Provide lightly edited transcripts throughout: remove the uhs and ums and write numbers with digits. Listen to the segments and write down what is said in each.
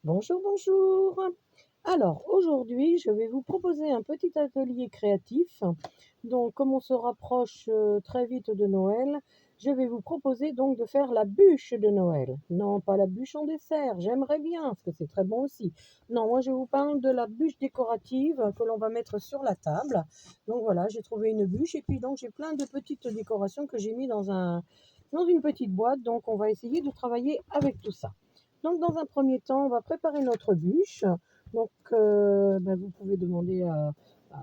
Bonjour, bonjour. Alors, aujourd'hui, je vais vous proposer un petit atelier créatif. Donc, comme on se rapproche très vite de Noël, je vais vous proposer donc de faire la bûche de Noël. Non, pas la bûche en dessert, j'aimerais bien, parce que c'est très bon aussi. Non, moi, je vous parle de la bûche décorative que l'on va mettre sur la table. Donc, voilà, j'ai trouvé une bûche et puis donc j'ai plein de petites décorations que j'ai mis dans une petite boîte. Donc, on va essayer de travailler avec tout ça. Donc, dans un premier temps, on va préparer notre bûche. Donc, vous pouvez demander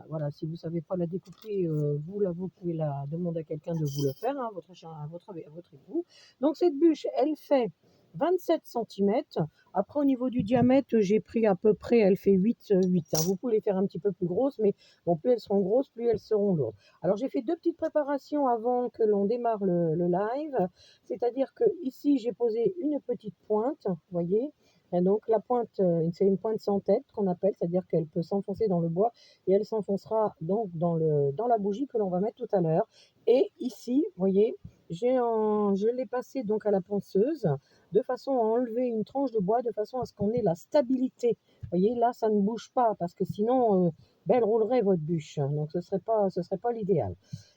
voilà, si vous ne savez pas la découper, vous pouvez la demander à quelqu'un de vous le faire, hein, à votre époux. Donc, cette bûche, elle fait 27 centimètres. Après, au niveau du diamètre, j'ai pris à peu près, elle fait 8, hein. Vous pouvez les faire un petit peu plus grosses, mais bon, plus elles seront grosses, plus elles seront lourdes. Alors, j'ai fait deux petites préparations avant que l'on démarre le live. C'est-à-dire que ici j'ai posé une petite pointe, vous voyez. Et donc la pointe, c'est une pointe sans tête qu'on appelle, c'est-à-dire qu'elle peut s'enfoncer dans le bois et elle s'enfoncera donc dans la bougie que l'on va mettre tout à l'heure. Et ici, vous voyez, je l'ai passé donc à la ponceuse de façon à enlever une tranche de bois de façon à ce qu'on ait la stabilité. Vous voyez, là, ça ne bouge pas parce que sinon, elle roulerait votre bûche. Donc, ce serait pas l'idéal.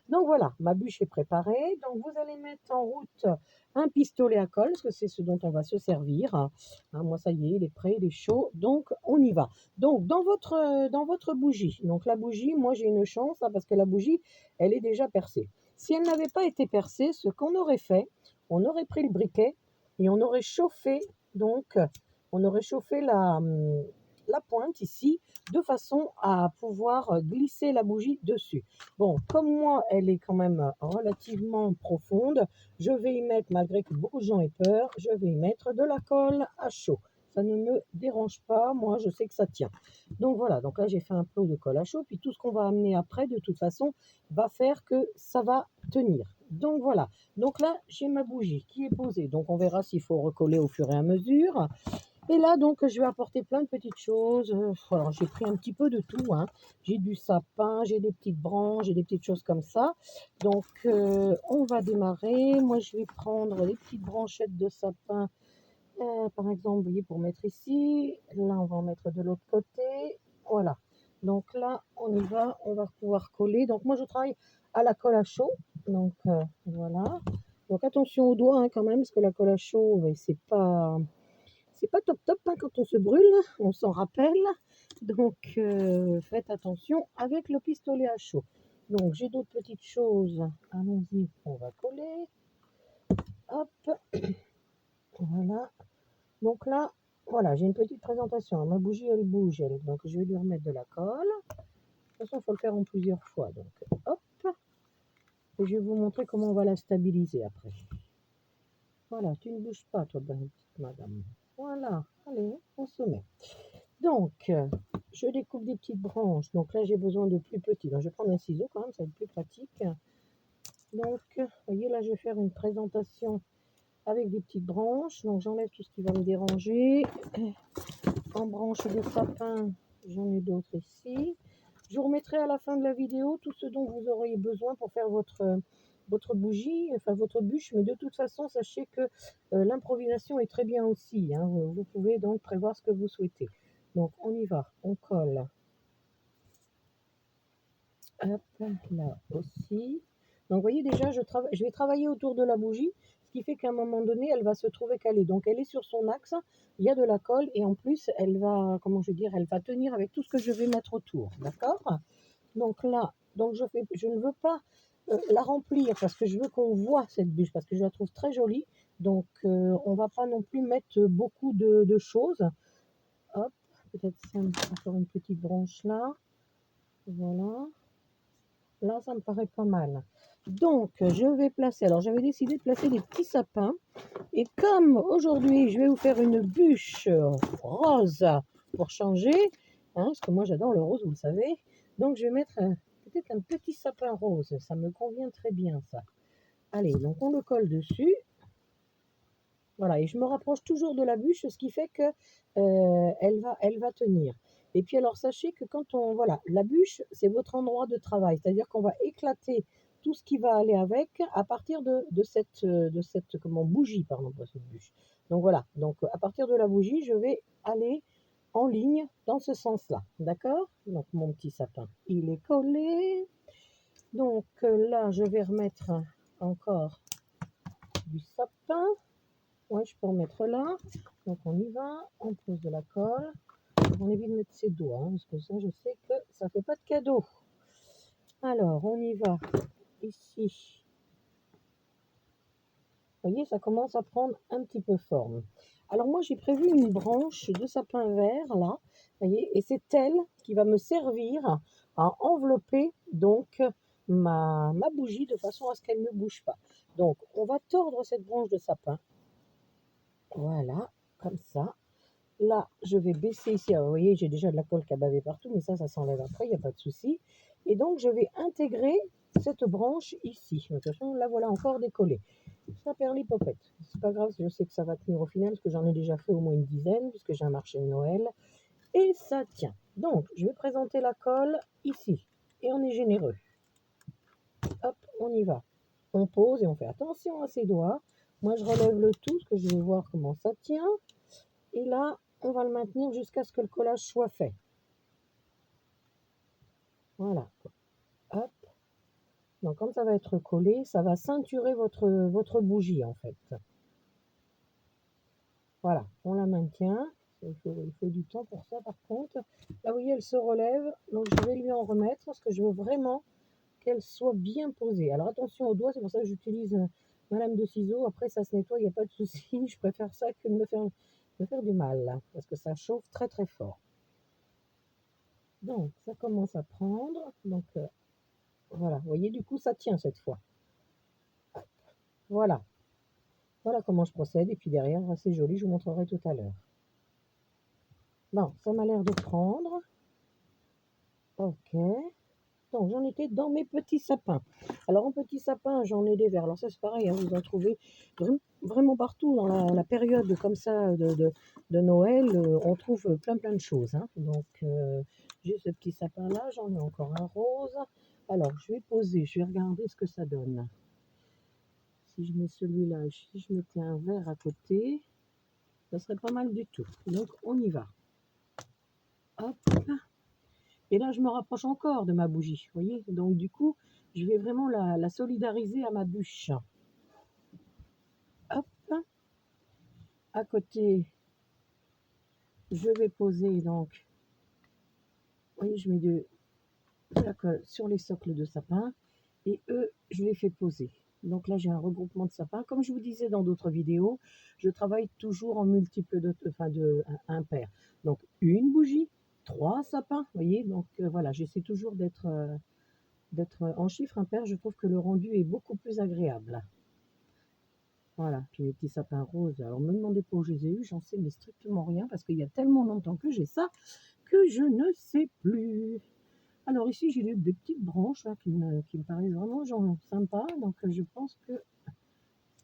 Donc voilà, ma bûche est préparée. Donc vous allez mettre en route un pistolet à colle, parce que c'est ce dont on va se servir. Hein, moi, ça y est, il est prêt, il est chaud. Donc on y va. Donc dans votre bougie, donc la bougie, moi j'ai une chance hein, parce que la bougie, elle est déjà percée. Si elle n'avait pas été percée, ce qu'on aurait fait, on aurait pris le briquet et on aurait chauffé, donc on aurait chauffé la pointe ici de façon à pouvoir glisser la bougie dessus. Bon, comme moi, elle est quand même relativement profonde, je vais y mettre, malgré que beaucoup de gens aient peur, je vais y mettre de la colle à chaud. Ça ne me dérange pas, moi je sais que ça tient. Donc voilà, donc là j'ai fait un plot de colle à chaud, puis tout ce qu'on va amener après, de toute façon, va faire que ça va tenir. Donc voilà, donc là j'ai ma bougie qui est posée, donc on verra s'il faut recoller au fur et à mesure. Et là, donc, je vais apporter plein de petites choses. Alors, j'ai pris un petit peu de tout, hein. J'ai du sapin, j'ai des petites branches, j'ai des petites choses comme ça. Donc, on va démarrer. Moi, je vais prendre les petites branchettes de sapin, par exemple, vous voyez, pour mettre ici. Là, on va en mettre de l'autre côté. Voilà. Donc là, on y va. On va pouvoir coller. Donc, moi, je travaille à la colle à chaud. Donc, voilà. Donc, attention aux doigts, hein, quand même, parce que la colle à chaud, c'est pas top top hein, quand on se brûle, on s'en rappelle. Donc faites attention avec le pistolet à chaud. Donc j'ai d'autres petites choses. Allons-y, on va coller. Hop, voilà. Donc là, voilà, j'ai une petite présentation. Ma bougie, elle bouge, elle. Donc je vais lui remettre de la colle. De toute façon, il faut le faire en plusieurs fois. Donc hop, et je vais vous montrer comment on va la stabiliser après. Voilà, tu ne bouges pas, toi, ben, petite madame. Voilà, allez, on se met. Donc, je découpe des petites branches. Donc là, j'ai besoin de plus petits. Donc, je vais prendre un ciseau quand même, ça va être plus pratique. Donc, vous voyez, là, je vais faire une présentation avec des petites branches. Donc, j'enlève tout ce qui va me déranger. En branches de sapin, j'en ai d'autres ici. Je vous remettrai à la fin de la vidéo tout ce dont vous auriez besoin pour faire votre bougie, enfin votre bûche. Mais de toute façon, sachez que l'improvisation est très bien aussi. Hein. Vous pouvez donc prévoir ce que vous souhaitez. Donc, on y va. On colle. Hop, là aussi. Donc, vous voyez déjà, je vais travailler autour de la bougie, ce qui fait qu'à un moment donné, elle va se trouver calée. Donc, elle est sur son axe, il y a de la colle et en plus, elle va, comment je veux dire, elle va tenir avec tout ce que je vais mettre autour. D'accord? Donc là, donc je ne veux pas la remplir parce que je veux qu'on voit cette bûche, parce que je la trouve très jolie. Donc, on va pas non plus mettre beaucoup de choses. Hop, peut-être encore une petite branche là. Voilà. Là, ça me paraît pas mal. Donc, je vais placer. Alors, j'avais décidé de placer des petits sapins. Et comme aujourd'hui, je vais vous faire une bûche rose pour changer, hein, parce que moi, j'adore le rose, vous le savez. Donc, je vais mettre peut-être un petit sapin rose. Ça me convient très bien, ça. Allez, donc on le colle dessus. Voilà, et je me rapproche toujours de la bûche, ce qui fait que elle va tenir. Et puis alors sachez que quand on voilà, la bûche, c'est votre endroit de travail, c'est-à-dire qu'on va éclater tout ce qui va aller avec à partir de cette comment bougie, pardon, pas cette bûche. Donc voilà, donc à partir de la bougie, je vais aller en ligne dans ce sens-là. D'accord? Donc mon petit sapin, il est collé. Donc là, je vais remettre encore du sapin. Ouais, je peux en mettre là. Donc on y va, on pose de la colle. On évite de mettre ses doigts, hein, parce que ça, je sais que ça fait pas de cadeau. Alors, on y va. Ici. Vous voyez, ça commence à prendre un petit peu forme. Alors moi, j'ai prévu une branche de sapin vert, là. Vous voyez, et c'est elle qui va me servir à envelopper donc ma bougie de façon à ce qu'elle ne bouge pas. Donc, on va tordre cette branche de sapin. Voilà, comme ça. Là, je vais baisser ici. Alors, vous voyez, j'ai déjà de la colle qui a bavé partout, mais ça s'enlève après, il n'y a pas de souci. Et donc, je vais intégrer cette branche ici. De toute façon, là, voilà encore décollé. Ça perd l'hypopète. C'est pas grave, je sais que ça va tenir au final, parce que j'en ai déjà fait au moins une dizaine, puisque j'ai un marché de Noël. Et ça tient. Donc, je vais présenter la colle ici. Et on est généreux. Hop, on y va. On pose et on fait attention à ses doigts. Moi, je relève le tout, parce que je veux voir comment ça tient. Et là, on va le maintenir jusqu'à ce que le collage soit fait. Voilà. Hop. Donc, comme ça va être collé, ça va ceinturer votre bougie, en fait. Voilà, on la maintient. Il faut du temps pour ça, par contre. Là, vous voyez, elle se relève. Donc, je vais lui en remettre parce que je veux vraiment qu'elle soit bien posée. Alors, attention aux doigts. C'est pour ça que j'utilise ma lame de ciseaux. Après, ça se nettoie, il n'y a pas de souci. Je préfère ça que de me faire du mal, là, parce que ça chauffe très, très fort. Donc, ça commence à prendre. Donc, voilà. Vous voyez, du coup, ça tient cette fois. Voilà. Voilà comment je procède. Et puis derrière, c'est joli. Je vous montrerai tout à l'heure. Bon, ça m'a l'air de prendre. Ok. Donc, j'en étais dans mes petits sapins. Alors, en petits sapins, j'en ai des verts. Alors, ça, c'est pareil, hein, vous en trouvez vraiment partout dans la période comme ça de Noël. On trouve plein de choses, hein. Donc, j'ai ce petit sapin-là. J'en ai encore un rose. Alors, je vais poser. Je vais regarder ce que ça donne. Si je mets celui-là, si je mettais un vert à côté, ça serait pas mal du tout. Donc, on y va. Hop. Et là, je me rapproche encore de ma bougie, vous voyez. Donc, du coup, je vais vraiment la solidariser à ma bûche. Hop, à côté, je vais poser donc, vous voyez, je mets de la colle sur les socles de sapin et eux, je les fais poser. Donc là, j'ai un regroupement de sapins. Comme je vous disais dans d'autres vidéos, je travaille toujours en multiples de impair. Donc, une bougie, 3 sapins, vous voyez. Donc, voilà, j'essaie toujours d'être en chiffre impair. Je trouve que le rendu est beaucoup plus agréable. Voilà, puis les petits sapins roses. Alors, me demandez pas où je les ai eus, j'en sais mais strictement rien parce qu'il y a tellement longtemps que j'ai ça que je ne sais plus. Alors ici, j'ai des petites branches là, qui me paraissent vraiment genre, sympas. Donc, je pense que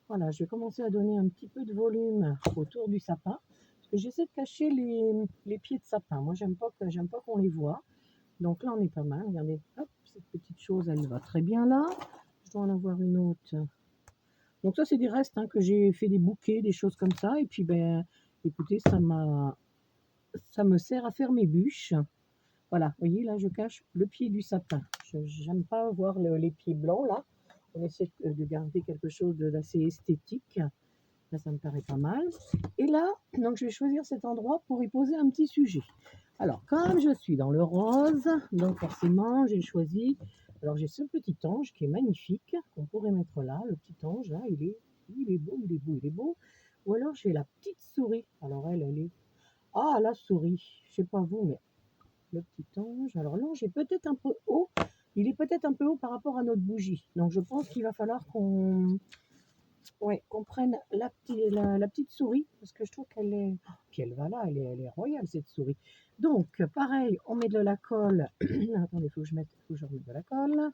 voilà, je vais commencer à donner un petit peu de volume autour du sapin. Parce que j'essaie de cacher les pieds de sapin. Moi, j'aime pas qu'on les voit. Donc là, on est pas mal. Regardez, hop, cette petite chose, elle va très bien là. Je dois en avoir une autre. Donc ça, c'est des restes, hein, que j'ai fait des bouquets, des choses comme ça. Et puis, ben, écoutez, ça me sert à faire mes bûches. Voilà, vous voyez, là, je cache le pied du sapin. Je n'aime pas voir les pieds blancs, là. On essaie de garder quelque chose d'assez esthétique. Là, ça me paraît pas mal. Et là, donc, je vais choisir cet endroit pour y poser un petit sujet. Alors, comme je suis dans le rose, donc forcément, j'ai choisi. Alors, j'ai ce petit ange qui est magnifique, qu'on pourrait mettre là. Le petit ange, là, il est beau, il est beau, il est beau. Ou alors, j'ai la petite souris. Alors, elle est. Ah, la souris. Je sais pas vous, mais le petit ange. Alors, l'ange est peut-être un peu haut. Il est peut-être un peu haut par rapport à notre bougie. Donc, je pense qu'il va falloir qu'on prenne la petite souris, parce que je trouve qu'elle est. Oh, puis elle va là, elle est royale cette souris. Donc, pareil, on met de la colle. Attendez, faut que je remette de la colle.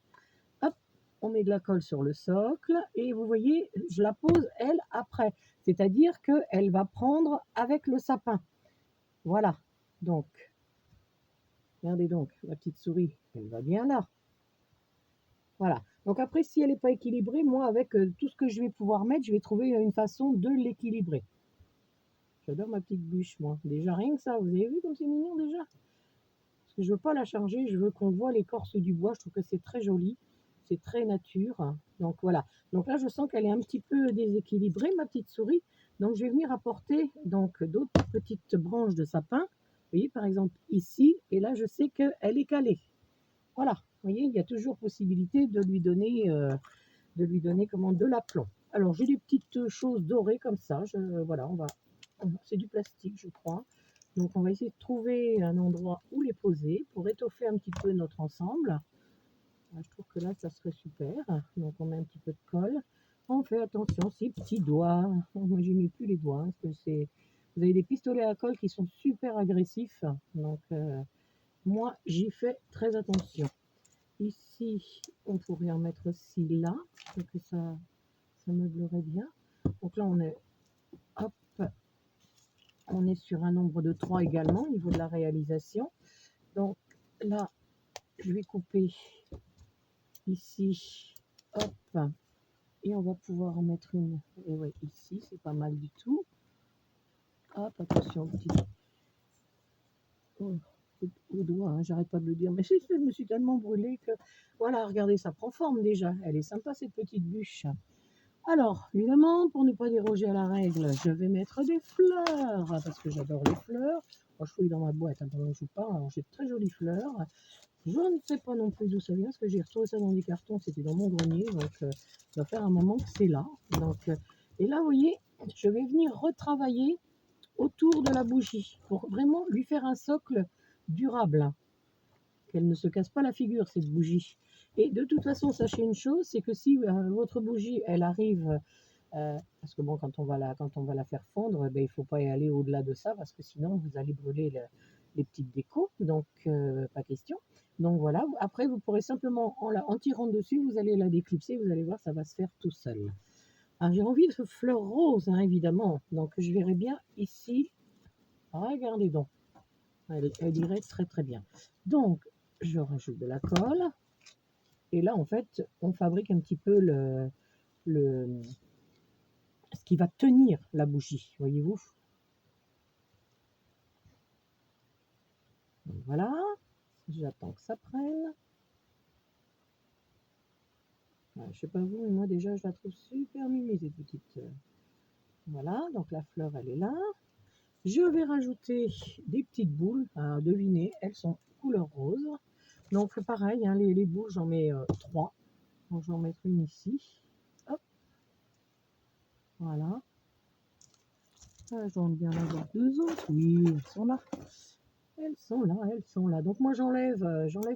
Hop, on met de la colle sur le socle. Et vous voyez, je la pose, elle, après. C'est-à-dire qu'elle va prendre avec le sapin. Voilà. Donc, regardez donc, la petite souris, elle va bien là. Voilà. Donc après, si elle n'est pas équilibrée, moi, avec tout ce que je vais pouvoir mettre, je vais trouver une façon de l'équilibrer. J'adore ma petite bûche, moi. Déjà, rien que ça, vous avez vu comme c'est mignon déjà? Parce que je veux pas la charger, je veux qu'on voit l'écorce du bois. Je trouve que c'est très joli, c'est très nature. Donc voilà. Donc là, je sens qu'elle est un petit peu déséquilibrée, ma petite souris. Donc je vais venir apporter donc d'autres petites branches de sapin. Vous voyez, par exemple ici, et là, je sais qu'elle est calée. Voilà. Vous voyez, il y a toujours possibilité de lui donner comment, de l'aplomb. Alors j'ai des petites choses dorées comme ça. Voilà, c'est du plastique, je crois. Donc on va essayer de trouver un endroit où les poser pour étoffer un petit peu notre ensemble. Je trouve que là, ça serait super. Donc on met un petit peu de colle. On fait attention, ces petits doigts. Moi, j'ai mis plus les doigts, hein, parce que vous avez des pistolets à colle qui sont super agressifs. Donc moi, j'y fais très attention. Ici, on pourrait en mettre aussi là, pour que ça meublerait bien. Donc là, hop, on est sur un nombre de 3 également au niveau de la réalisation. Donc là, je vais couper ici, hop, et on va pouvoir en mettre une. Et ouais, ici, c'est pas mal du tout. Hop, attention, petit. Oh, au doigt, hein, j'arrête pas de le dire, mais je me suis tellement brûlée que. Voilà, regardez, ça prend forme déjà. Elle est sympa cette petite bûche. Alors, évidemment, pour ne pas déroger à la règle, je vais mettre des fleurs, parce que j'adore les fleurs. Moi, je fouille dans ma boîte, hein, pendant que je vous parle. Alors, j'ai de très jolies fleurs. Je ne sais pas non plus d'où ça vient, parce que j'ai retrouvé ça dans des cartons, c'était dans mon grenier, donc ça va faire un moment que c'est là. Donc, et là, vous voyez, je vais venir retravailler autour de la bougie, pour vraiment lui faire un socle durable, qu'elle ne se casse pas la figure, cette bougie. Et de toute façon, sachez une chose, c'est que si votre bougie, elle arrive, parce que bon, quand on va la faire fondre, ben, il ne faut pas y aller au-delà de ça, parce que sinon, vous allez brûler les petites décos, donc pas question. Donc voilà, après, vous pourrez simplement, en tirant dessus, vous allez la déclipser, vous allez voir, ça va se faire tout seul. Alors, j'ai envie de fleurs roses, hein, évidemment, donc je verrai bien ici. Regardez donc, elle irait très très bien. Donc, je rajoute de la colle. Et là, en fait, on fabrique un petit peu le, ce qui va tenir la bougie, voyez-vous. Voilà, j'attends que ça prenne. Je sais pas vous, mais moi déjà, je la trouve super mimi, cette petite. Voilà, donc la fleur, elle est là. Je vais rajouter des petites boules. À deviner, elles sont couleur rose. Donc pareil, hein, les boules, j'en mets 3. Donc je vais en mettre une ici. Hop, voilà. Je dois bien en avoir 2 autres. Oui, elles sont là. Elles sont là, elles sont là. Donc moi j'enlève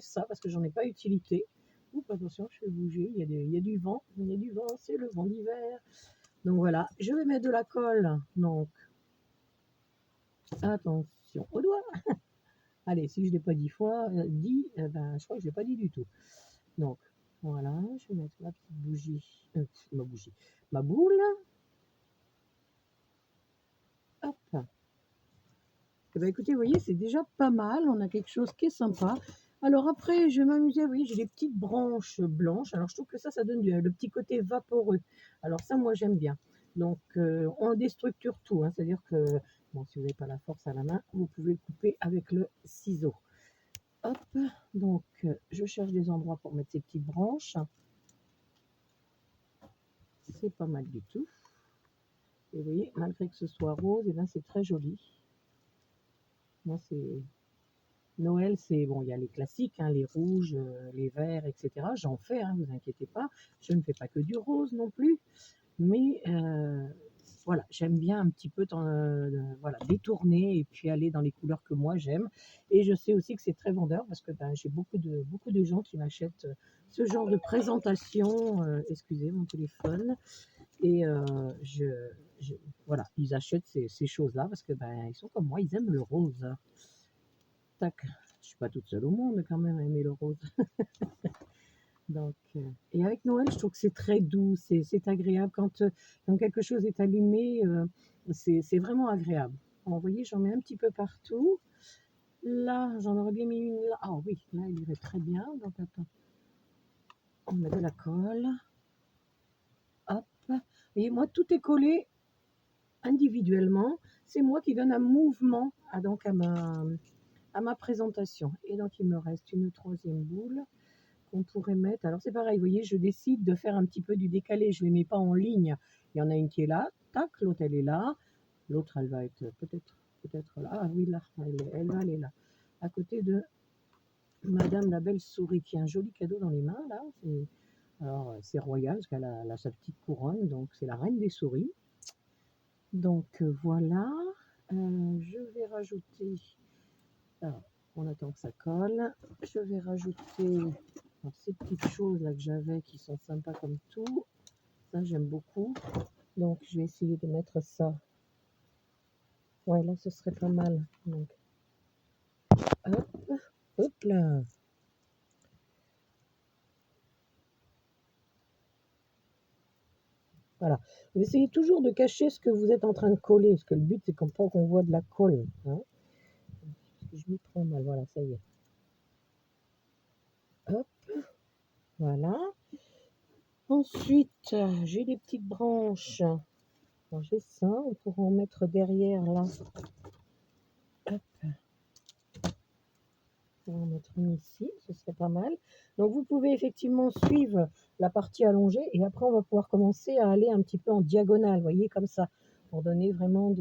ça parce que j'en ai pas utilité. Oups, attention, je fais bouger. Il y a du vent. Il y a du vent, c'est le vent d'hiver. Donc voilà, je vais mettre de la colle. Donc attention au doigt. Allez, si je ne l'ai pas 10 fois, ben, je crois que je ne l'ai pas dit du tout. Donc voilà, je vais mettre ma petite bougie, ma boule. Hop. Eh ben, écoutez, vous voyez, c'est déjà pas mal. On a quelque chose qui est sympa. Alors après, je vais m'amuser. Vous voyez, j'ai des petites branches blanches. Alors je trouve que ça donne le petit côté vaporeux. Alors ça, moi, j'aime bien. Donc, on déstructure tout, hein. C'est-à-dire que, bon, si vous n'avez pas la force à la main, vous pouvez couper avec le ciseau. Hop, donc, je cherche des endroits pour mettre ces petites branches. C'est pas mal du tout. Et vous voyez, malgré que ce soit rose, et ben, c'est très joli. Moi, c'est... Noël, c'est bon, il y a les classiques, hein, les rouges, les verts, etc. J'en fais, hein, vous inquiétez pas. Je ne fais pas que du rose non plus, mais voilà, j'aime bien un petit peu voilà, détourner et puis aller dans les couleurs que moi j'aime. Et je sais aussi que c'est très vendeur parce que ben, j'ai beaucoup de gens qui m'achètent ce genre de présentation. Excusez mon téléphone. Et je- voilà, ils achètent ces choses-là parce que ben, ils sont comme moi, ils aiment le rose. Tac. Je suis pas toute seule au monde quand même à aimer le rose. Donc, et avec Noël, je trouve que c'est très doux, c'est agréable. Quand quelque chose est allumé, c'est vraiment agréable. Vous voyez, j'en mets un petit peu partout. Là, j'en aurais bien mis une là. Ah oui, là, il irait très bien. Donc, attends, on met de la colle. Hop. Et moi, tout est collé individuellement. c'est moi qui donne un mouvement à ma présentation. Et donc, il me reste une troisième boule qu'on pourrait mettre. Alors, c'est pareil, vous voyez, je décide de faire un petit peu du décalé. Je ne les mets pas en ligne. Il y en a une qui est là, tac, l'autre, elle est là. L'autre, elle va être peut-être là. Ah oui, là, elle va aller là. À côté de Madame la belle souris, qui a un joli cadeau dans les mains, là. Alors, c'est royal, parce qu'elle a sa petite couronne. Donc, c'est la reine des souris. Donc, voilà. Je vais rajouter... Alors, on attend que ça colle. Je vais rajouter ces petites choses là que j'avais qui sont sympas comme tout. Ça, j'aime beaucoup. Donc, je vais essayer de mettre ça. Ouais, là, ce serait pas mal. Donc, hop, hop là. Voilà. Vous essayez toujours de cacher ce que vous êtes en train de coller, parce que le but, c'est qu'on pas qu'on voit de la colle. Hein. Je m'y prends mal. Voilà, ça y est. Hop, voilà. Ensuite, j'ai des petites branches. Alors, j'ai ça, on pourra en mettre derrière là. Hop. On va en mettre une ici, ce serait pas mal. Donc vous pouvez effectivement suivre la partie allongée et après on va pouvoir commencer à aller un petit peu en diagonale, vous voyez, comme ça, pour donner vraiment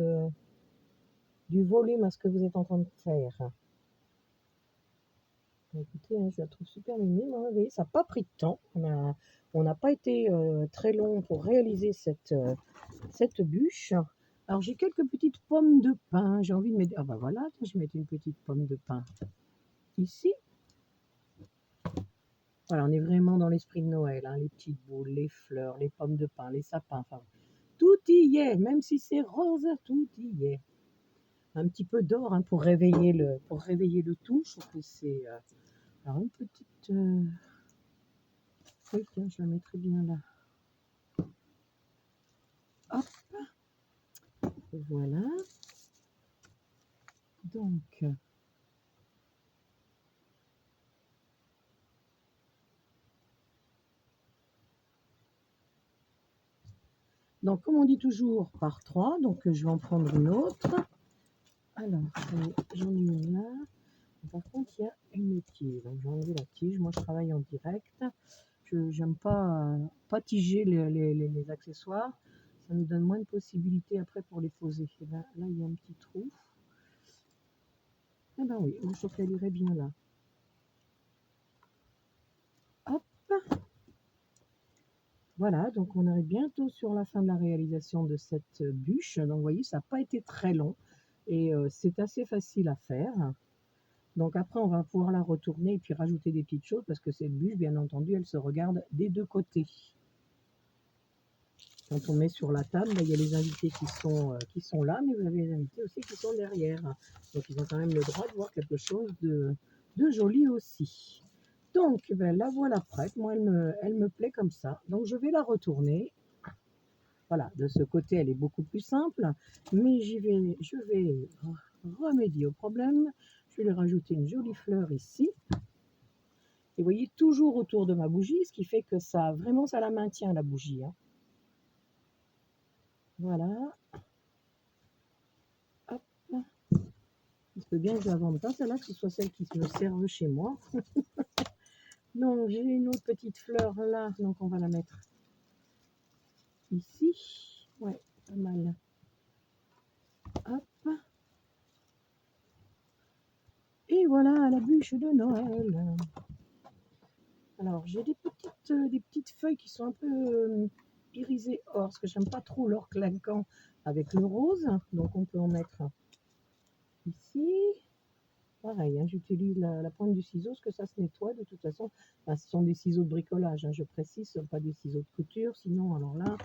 du volume à ce que vous êtes en train de faire. Écoutez, hein, je la trouve super mimi, hein, vous voyez, ça n'a pas pris de temps. On n'a pas été très long pour réaliser cette bûche. Alors j'ai quelques petites pommes de pin, j'ai envie de mettre... Ah bah voilà, je vais mettre une petite pomme de pin ici. Voilà, on est vraiment dans l'esprit de Noël, hein, les petites boules, les fleurs, les pommes de pin, les sapins, enfin, tout y est, même si c'est rose, tout y est. Un petit peu d'or hein, pour réveiller le tout. Je trouve que c'est... alors une petite... Oui, tiens, je la mettrai bien là. Hop, voilà. Donc... Donc, comme on dit toujours, par 3, donc je vais en prendre une autre. Alors, j'en ai une là. Par contre, il y a une tige. Donc, j'ai enlevé la tige. Moi, je travaille en direct. Je n'aime pas tiger les accessoires. Ça nous donne moins de possibilités après pour les poser. Et ben, là, il y a un petit trou. Eh ben oui, je trouve qu'elle irait bien là. Hop. Voilà, donc on arrive bientôt sur la fin de la réalisation de cette bûche. Donc, vous voyez, ça n'a pas été très long. Et c'est assez facile à faire. Donc après, on va pouvoir la retourner et puis rajouter des petites choses parce que cette bûche, bien entendu, elle se regarde des deux côtés. Quand on met sur la table, il y a les invités qui sont là, mais vous avez les invités aussi qui sont derrière. Donc ils ont quand même le droit de voir quelque chose de joli aussi. Donc ben, la voilà prête. Moi, elle me plaît comme ça. Donc je vais la retourner. Voilà, de ce côté, elle est beaucoup plus simple, mais je vais remédier au problème. Je vais lui rajouter une jolie fleur ici. Et vous voyez, toujours autour de ma bougie, ce qui fait que ça, vraiment, ça la maintient, la bougie. Hein. Voilà. Hop. Il peut bien que je la vende pas, celle-là, que ce soit celle qui me serve chez moi. Donc, j'ai une autre petite fleur là, donc on va la mettre ici. Ouais, pas mal. Hop. Et voilà la bûche de Noël. Alors, j'ai des petites feuilles qui sont un peu irisées or, parce que j'aime pas trop l'or clinquant avec le rose. Donc, on peut en mettre ici. Pareil, hein, j'utilise la pointe du ciseau, parce que ça se nettoie de toute façon. Enfin, ce sont des ciseaux de bricolage, hein, je précise, ce ne sont pas des ciseaux de couture. Sinon, alors là,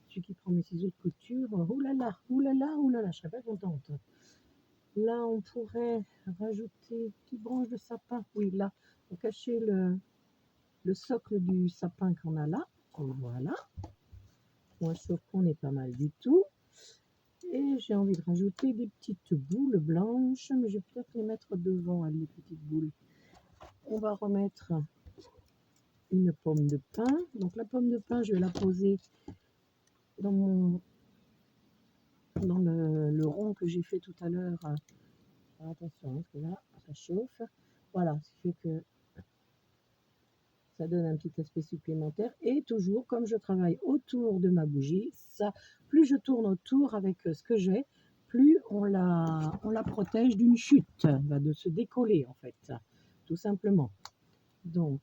celui qui prend mes ciseaux de couture, oulala, oulala, oulala, je serais pas contente. Là, on pourrait rajouter une petite branche de sapin. Oui, là, pour cacher le socle du sapin qu'on a là. Voilà. Moi, je trouve qu'on est pas mal du tout. Et j'ai envie de rajouter des petites boules blanches, mais je vais peut-être les mettre devant, les petites boules. On va remettre une pomme de pin. Donc la pomme de pin, je vais la poser dans mon dans le rond que j'ai fait tout à l'heure. Alors attention, hein, parce que là, ça chauffe. Voilà, ce qui fait que ça donne un petit aspect supplémentaire. Et toujours, comme je travaille autour de ma bougie, ça, plus je tourne autour avec ce que j'ai, plus on la protège d'une chute, de se décoller en fait, tout simplement. Donc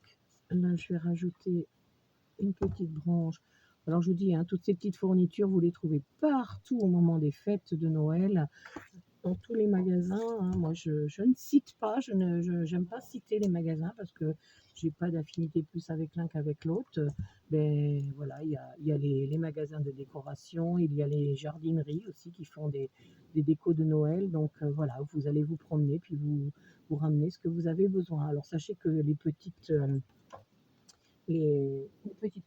là, je vais rajouter une petite branche. Alors je vous dis, hein, toutes ces petites fournitures, vous les trouvez partout au moment des fêtes de Noël, dans tous les magasins. Hein. Moi, je ne cite pas, j'aime pas citer les magasins parce que j'ai pas d'affinité plus avec l'un qu'avec l'autre. Mais voilà, il y a les magasins de décoration, il y a les jardineries aussi qui font des décos de Noël. Donc voilà, vous allez vous promener puis vous ramenez ce que vous avez besoin. Alors sachez que les petites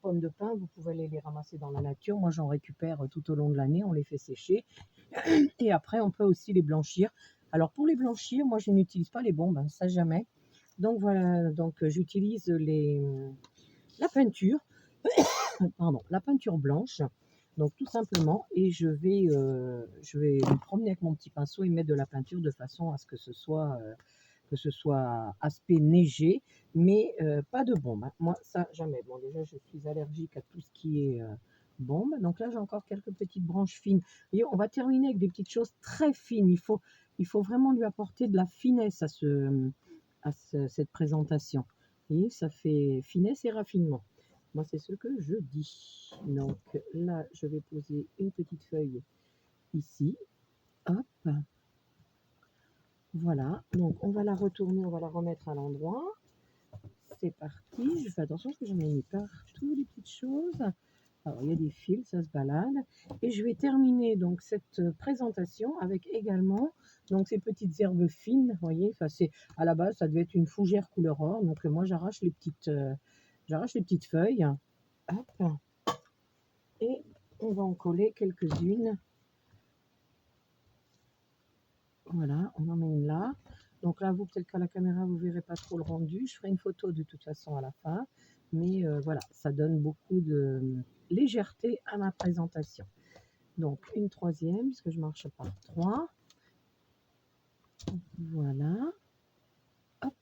pommes de pin, vous pouvez aller les ramasser dans la nature. Moi, j'en récupère tout au long de l'année, on les fait sécher. Et après, on peut aussi les blanchir. Alors, pour les blanchir, moi, je n'utilise pas les bombes, hein, ça jamais. Donc, voilà, donc j'utilise la peinture, pardon, la peinture blanche. Donc, tout simplement, et je vais me promener avec mon petit pinceau et mettre de la peinture de façon à ce que ce soit aspect neigé, mais pas de bombe. Hein. Moi, ça, jamais. Bon, déjà, je suis allergique à tout ce qui est bombe. Donc là, j'ai encore quelques petites branches fines. Et on va terminer avec des petites choses très fines. Il faut vraiment lui apporter de la finesse cette présentation. Et ça fait finesse et raffinement. Moi, c'est ce que je dis. Donc là, je vais poser une petite feuille ici. Hop. Voilà. Donc, on va la retourner, on va la remettre à l'endroit. C'est parti. Je fais attention parce que j'en ai mis partout les petites choses. Alors, il y a des fils, ça se balade. Et je vais terminer donc cette présentation avec également donc ces petites herbes fines. Vous voyez, enfin, à la base, ça devait être une fougère couleur or. Donc, moi, j'arrache les petites feuilles. Hop. Et on va en coller quelques-unes. Voilà, on en met une là. Donc là, vous, peut-être qu'à la caméra, vous ne verrez pas trop le rendu. Je ferai une photo de toute façon à la fin. Mais voilà, ça donne beaucoup de légèreté à ma présentation. Donc, une troisième, puisque je marche par trois. Voilà. Hop.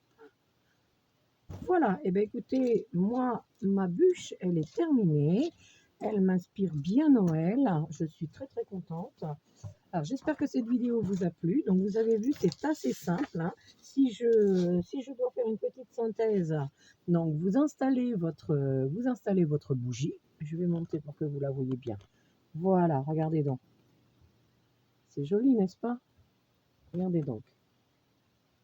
Voilà. Et bien, écoutez, moi, ma bûche, elle est terminée. Elle m'inspire bien Noël. Je suis très, très contente. Alors, j'espère que cette vidéo vous a plu. Donc, vous avez vu, c'est assez simple. Hein. Si je dois faire une petite synthèse, donc vous installez votre bougie. Je vais monter pour que vous la voyez bien. Voilà, regardez donc. C'est joli, n'est-ce pas? Regardez donc.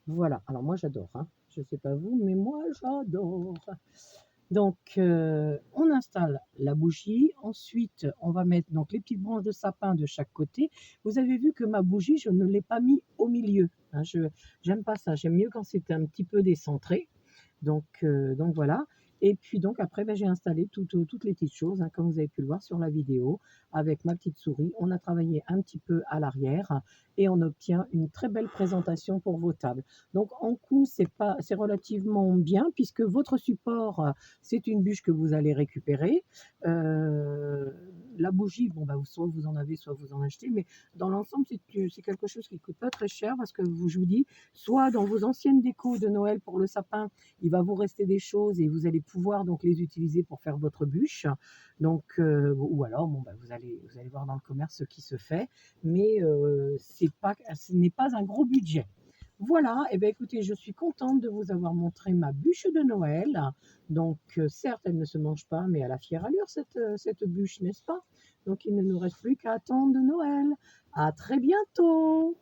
Voilà. Alors, moi, j'adore. Hein. Je ne sais pas vous, mais moi, j'adore. Donc, on installe la bougie. Ensuite, on va mettre donc les petites branches de sapin de chaque côté. Vous avez vu que ma bougie, je ne l'ai pas mis au milieu. Hein, j'aime pas ça. J'aime mieux quand c'est un petit peu décentré. Donc voilà. Et puis donc après, j'ai installé toutes les petites choses, hein, comme vous avez pu le voir sur la vidéo, avec ma petite souris. On a travaillé un petit peu à l'arrière et on obtient une très belle présentation pour vos tables. Donc en coût, c'est relativement bien puisque votre support, c'est une bûche que vous allez récupérer. La bougie, bon, soit vous en avez, soit vous en achetez, mais dans l'ensemble, c'est quelque chose qui ne coûte pas très cher parce que je vous dis, soit dans vos anciennes décos de Noël pour le sapin, il va vous rester des choses et vous allez pouvoir donc les utiliser pour faire votre bûche. Donc, ou alors, vous allez voir dans le commerce ce qui se fait, mais ce n'est pas un gros budget. Voilà, et bien écoutez, je suis contente de vous avoir montré ma bûche de Noël. Donc, certes, elle ne se mange pas, mais à la fière allure, cette bûche, n'est-ce pas? Donc, il ne nous reste plus qu'à attendre Noël. À très bientôt!